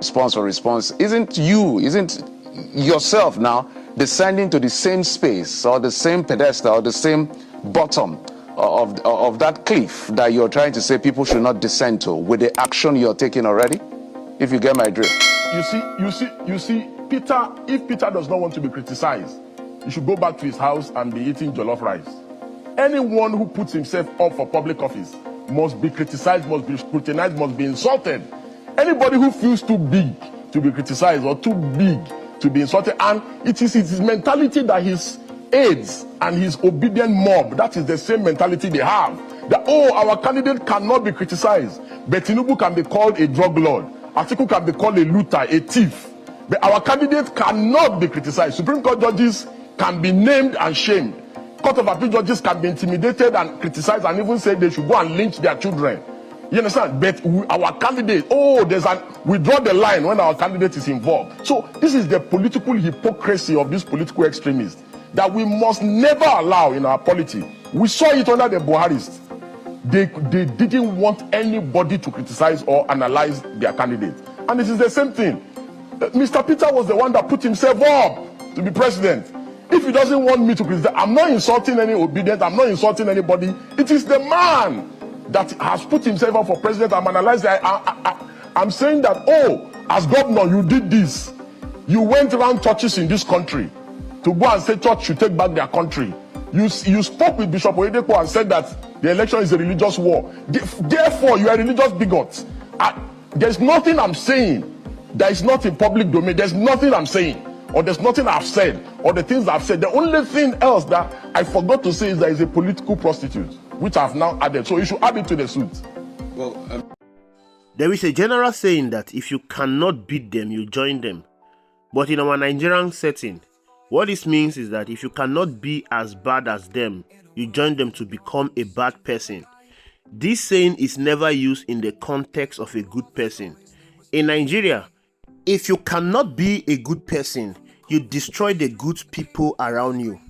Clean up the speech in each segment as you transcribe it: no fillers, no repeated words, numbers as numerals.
response, isn't yourself now descending to the same space or the same pedestal or the same bottom of that cliff that you're trying to say people should not descend to with the action you're taking already? If you get my drift. You see, Peter, if Peter does not want to be criticized, he should go back to his house and be eating jollof rice. Anyone who puts himself up for public office must be criticized, must be scrutinized, must be insulted. Anybody who feels too big to be criticized or too big to be insulted, and it is his mentality that his aides and his obedient mob, that is the same mentality they have. That, oh, our candidate cannot be criticized, but Tinubu can be called a drug lord, Atiku can be called a looter, a thief, but our candidate cannot be criticized. Supreme Court judges can be named and shamed. Court of Appeal judges can be intimidated and criticized and even say they should go and lynch their children. You understand? But our candidate, we draw the line when our candidate is involved. So this is the political hypocrisy of these political extremists that we must never allow in our polity. We saw it under the Buharis. They didn't want anybody to criticize or analyze their candidate. And it is the same thing. Mr. Peter was the one that put himself up to be president. If he doesn't want me to criticize, I'm not insulting any obedient, I'm not insulting anybody. It is the man that has put himself up for president. I'm analyzing. I'm saying that, oh, as governor, you did this. You went around churches in this country to go and say church should take back their country. You spoke with Bishop Oyedepo and said that the election is a religious war. Therefore, you are a religious bigot. There's nothing I'm saying that is not in public domain. There's nothing I'm saying, or there's nothing I've said, or the things I've said. The only thing else that I forgot to say is that he's a political prostitute, which I've now added. So you should add it to the suit. Well, there is a general saying that if you cannot beat them, you join them. But in our Nigerian setting, what this means is that if you cannot be as bad as them, you join them to become a bad person. This saying is never used in the context of a good person. In Nigeria, if you cannot be a good person, you destroy the good people around you.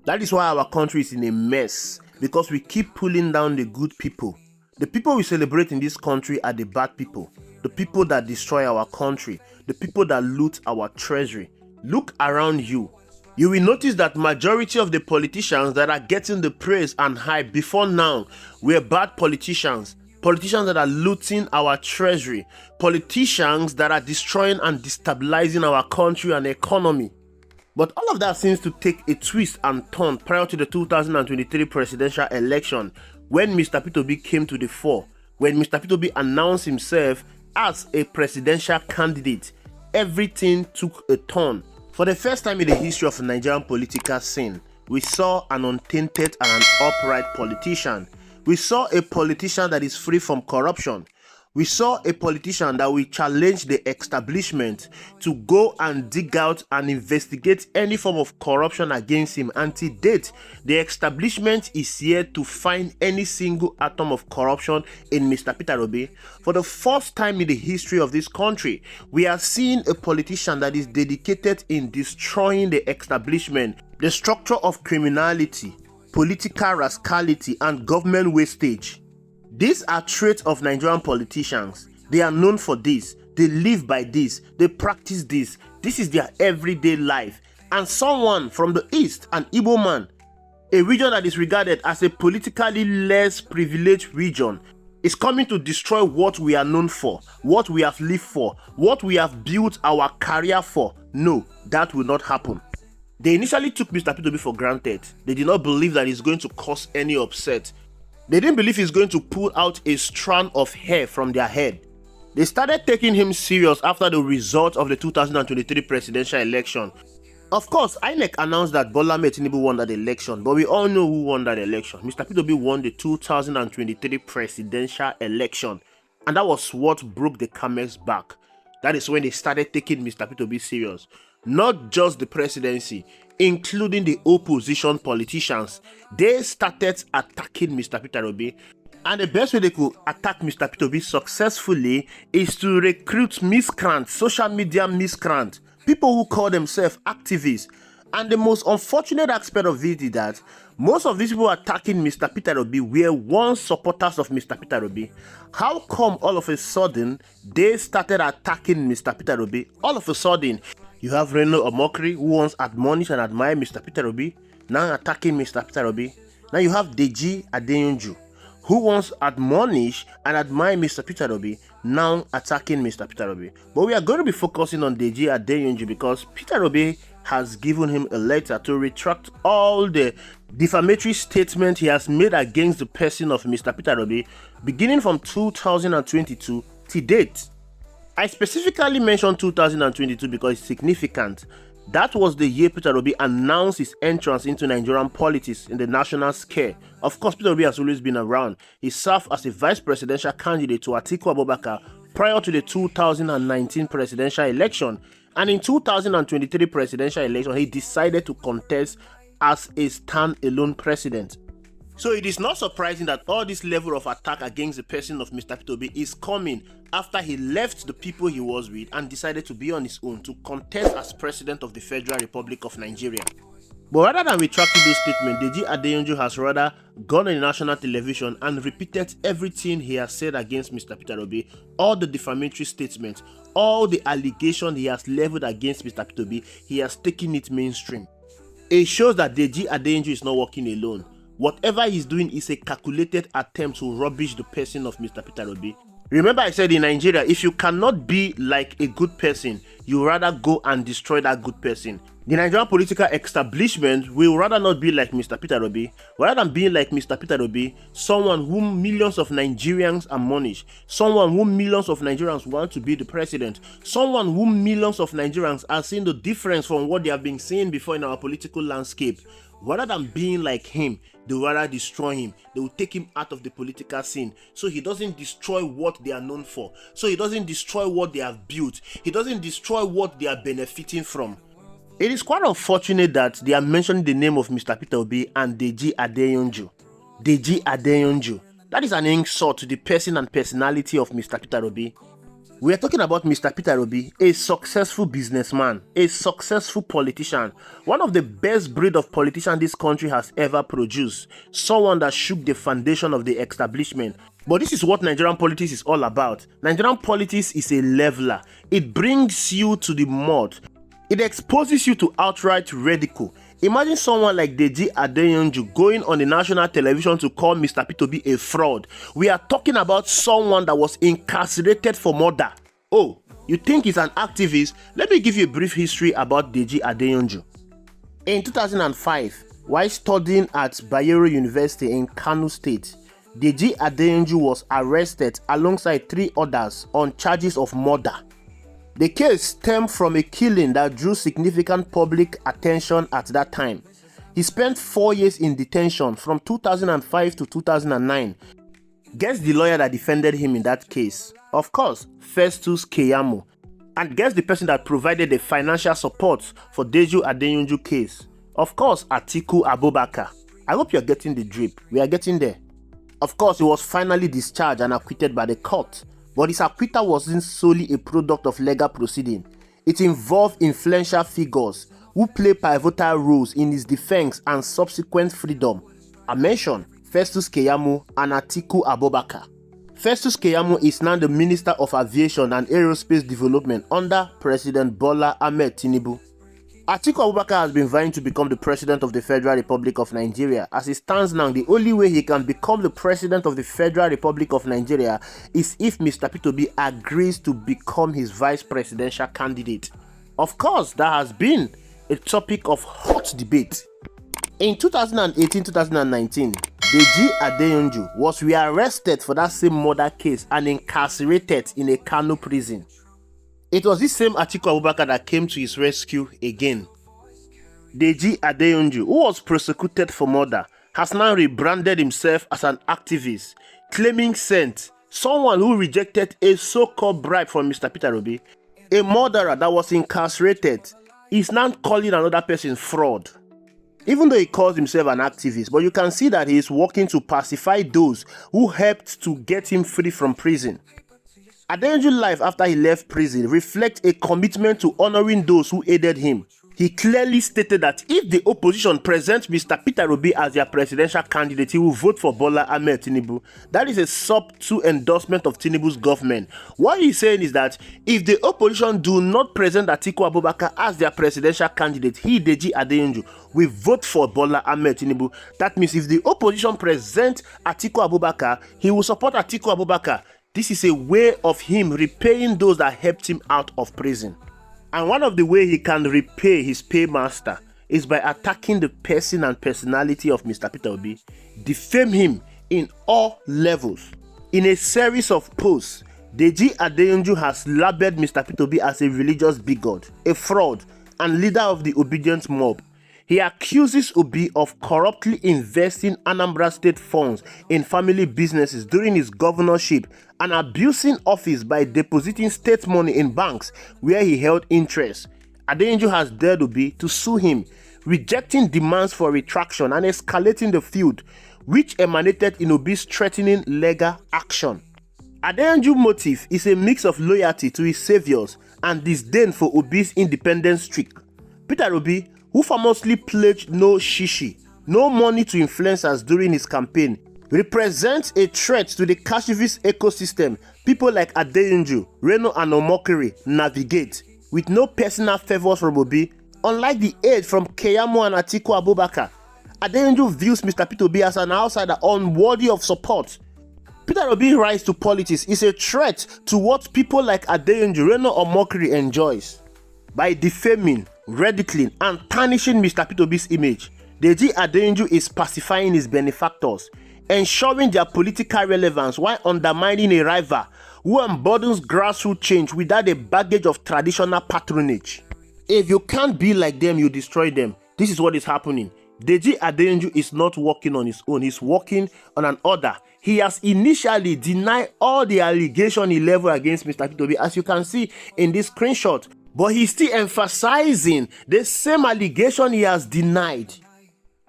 That is why our country is in a mess, because we keep pulling down the good people. The people we celebrate in this country are the bad people, the people that destroy our country, the people that loot our treasury. Look around you. You will notice that majority of the politicians that are getting the praise and hype before now were bad politicians. Politicians that are looting our treasury. Politicians that are destroying and destabilizing our country and economy. But all of that seems to take a twist and turn prior to the 2023 presidential election, when Mr. Peter Obi came to the fore. When Mr. Peter Obi announced himself as a presidential candidate, everything took a turn. For the first time in the history of the Nigerian political scene, we saw an untainted and an upright politician. We saw a politician that is free from corruption. We saw a politician that will challenge the establishment to go and dig out and investigate any form of corruption against him. Until date, the establishment is here to find any single atom of corruption in Mr. Peter Obi. For the first time in the history of this country, we are seeing a politician that is dedicated in destroying the establishment, the structure of criminality, political rascality, and government wastage. These are traits of Nigerian politicians. They are known for this. They live by this. They practice this. This is their everyday life. And someone from the East, an Igbo man, a region that is regarded as a politically less privileged region, is coming to destroy what we are known for, what we have lived for, what we have built our career for. No, that will not happen. They initially took Mr. Peter Obi for granted. They did not believe that he's going to cause any upset. They didn't believe he's going to pull out a strand of hair from their head. They started taking him serious after the result of the 2023 presidential election. Of course, INEC announced that Bola Ahmed Tinubu won that election, but we all know who won that election. Mr. Peter Obi won the 2023 presidential election, and that was what broke the camel's back. That is when they started taking Mr. Peter Obi serious. Not just the presidency, including the opposition politicians. They started attacking Mr. Peter Obi. And the best way they could attack Mr. Peter Obi successfully is to recruit miscreants, social media miscreants, people who call themselves activists. And the most unfortunate aspect of it is that most of these people attacking Mr. Peter Obi were once supporters of Mr. Peter Obi. How come all of a sudden they started attacking Mr. Peter Obi? All of a sudden, you have Reno Omokri, who once admonished and admired Mr. Peter Obi, now attacking Mr. Peter Obi. Now you have Deji Adeyanju, who once admonished and admired Mr. Peter Obi, now attacking Mr. Peter Obi. But we are going to be focusing on Deji Adeyanju because Peter Obi has given him a letter to retract all the defamatory statements he has made against the person of Mr. Peter Obi, beginning from 2022 to date. I specifically mentioned 2022 because it's significant. That was the year Peter Obi announced his entrance into Nigerian politics in the national scale. Of course, Peter Obi has always been around. He served as a vice presidential candidate to Atiku Abubakar prior to the 2019 presidential election. And in 2023 presidential election, he decided to contest as a stand-alone president. So it is not surprising that all this level of attack against the person of Mr. Peter Obi is coming after he left the people he was with and decided to be on his own to contest as president of the Federal Republic of Nigeria. But rather than retracting those statements, Deji Adeyanju has rather gone on national television and repeated everything he has said against Mr. Peter Obi, all the defamatory statements, all the allegations he has leveled against Mr. Peter Obi. He has taken it mainstream. It shows that Deji Adeyanju is not working alone. Whatever he's doing is a calculated attempt to rubbish the person of Mr. Peter Obi. Remember I said in Nigeria, if you cannot be like a good person, you rather go and destroy that good person. The Nigerian political establishment will rather not be like Mr. Peter Obi. Rather than being like Mr. Peter Obi, someone whom millions of Nigerians admonish, someone whom millions of Nigerians want to be the president, someone whom millions of Nigerians are seeing the difference from what they have been seeing before in our political landscape. Rather than being like him, they will rather destroy him. They will take him out of the political scene so he doesn't destroy what they are known for. So he doesn't destroy what they have built. He doesn't destroy what they are benefiting from. It is quite unfortunate that they are mentioning the name of Mr. Peter Obi and Deji Adeyanju. Deji Adeyanju. That is an insult to the person and personality of Mr. Peter Obi. We are talking about Mr. Peter Obi, a successful businessman, a successful politician, one of the best breed of politicians this country has ever produced, someone that shook the foundation of the establishment. But this is what Nigerian politics is all about. Nigerian politics is a leveler. It brings you to the mud. It exposes you to outright ridicule. Imagine someone like Deji Adeyanju going on the national television to call Mr. Peter Obi a fraud. We are talking about someone that was incarcerated for murder. Oh, you think he's an activist? Let me give you a brief history about Deji Adeyanju. In 2005, while studying at Bayero University in Kano State, Deji Adeyanju was arrested alongside 3 others on charges of murder. The case stemmed from a killing that drew significant public attention at that time. He spent 4 years in detention from 2005 to 2009. Guess the lawyer that defended him in that case? Of course, Festus Keyamo. And guess the person that provided the financial support for Deji Adeyanju case? Of course, Atiku Abubakar. I hope you're getting the drip. We are getting there. Of course, he was finally discharged and acquitted by the court. But his acquittal wasn't solely a product of legal proceeding. It involved influential figures who played pivotal roles in his defense and subsequent freedom. I mentioned Festus Keyamo and Atiku Abubakar. Festus Keyamo is now the Minister of Aviation and Aerospace Development under President Bola Ahmed Tinubu. Atiku Abubakar has been vying to become the President of the Federal Republic of Nigeria. As it stands now, the only way he can become the President of the Federal Republic of Nigeria is if Mr. Peter Obi agrees to become his vice presidential candidate. Of course, that has been a topic of hot debate. In 2018-2019, Deji Adeyanju was rearrested for that same murder case and incarcerated in a Kano prison. It was this same Atiku Abubakar that came to his rescue again. Deji Adeyanju, who was prosecuted for murder, has now rebranded himself as an activist, claiming scent, someone who rejected a so-called bribe from Mr. Peter Obi, a murderer that was incarcerated, is now calling another person fraud. Even though he calls himself an activist, but you can see that he is working to pacify those who helped to get him free from prison. Adeyanju's life after he left prison reflects a commitment to honoring those who aided him. He clearly stated that if the opposition presents Mr. Peter Obi as their presidential candidate, he will vote for Bola Ahmed Tinubu. That is a subtle endorsement of Tinubu's government. What he's saying is that if the opposition do not present Atiku Abubakar as their presidential candidate, he, Deji Adeyanju, will vote for Bola Ahmed Tinubu. That means if the opposition presents Atiku Abubakar, he will support Atiku Abubakar. This is a way of him repaying those that helped him out of prison. And one of the ways he can repay his paymaster is by attacking the person and personality of Mr. Peter Obi, defame him in all levels. In a series of posts, Deji Adeyanju has labeled Mr. Peter Obi as a religious bigot, a fraud, and leader of the obedient mob. He accuses Obi of corruptly investing Anambra State funds in family businesses during his governorship and abusing office by depositing state money in banks where he held interest. Adeyanju has dared Obi to sue him, rejecting demands for retraction and escalating the feud, which emanated in Obi's threatening legal action. Adeyanju's motive is a mix of loyalty to his saviors and disdain for Obi's independent streak. Peter Obi, who famously pledged no shishi, no money to influencers during his campaign, represents a threat to the cashivist ecosystem people like Adeyanju, Reno and Omokri navigate, with no personal favors from Obi, unlike the aid from Keyamo and Atiku Abubakar. Adeyanju views Mr. Peter Obi as an outsider unworthy of support. Peter Obi's rise to politics is a threat to what people like Adeyanju, Reno or Omokri enjoys. By defaming, ridiculing and tarnishing Mr. Peter Obi's image, Deji Adeyanju is pacifying his benefactors, ensuring their political relevance while undermining a rival who embodies grassroots change without a baggage of traditional patronage. If you can't be like them, you destroy them. This is what is happening. Deji Adeyanju is not working on his own, he's working on an order. He has initially denied all the allegations he leveled against Mr. Peter Obi, as you can see in this screenshot. But he's still emphasizing the same allegation he has denied.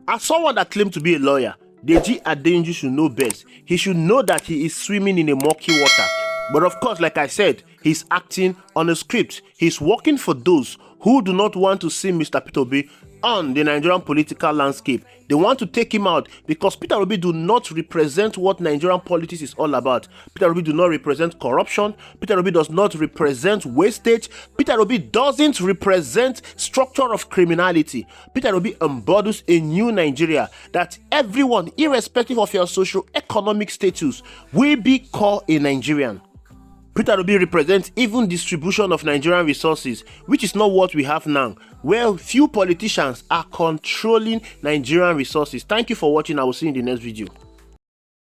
As someone that claimed to be a lawyer, Deji Adeyanju should know best. He should know that he is swimming in a murky water. But of course, like I said, he's acting on a script. He's working for those who do not want to see Mr. Peter Obi on the Nigerian political landscape. They want to take him out because Peter Obi do not represent what Nigerian politics is all about. Peter Obi do not represent corruption. Peter Obi does not represent wastage. Peter Obi doesn't represent structure of criminality. Peter Obi embodies a new Nigeria that everyone, irrespective of your socio-economic status, will be called a Nigerian. Peter Obi represents even distribution of Nigerian resources, which is not what we have now, where few politicians are controlling Nigerian resources. Thank you for watching. I will see you in the next video.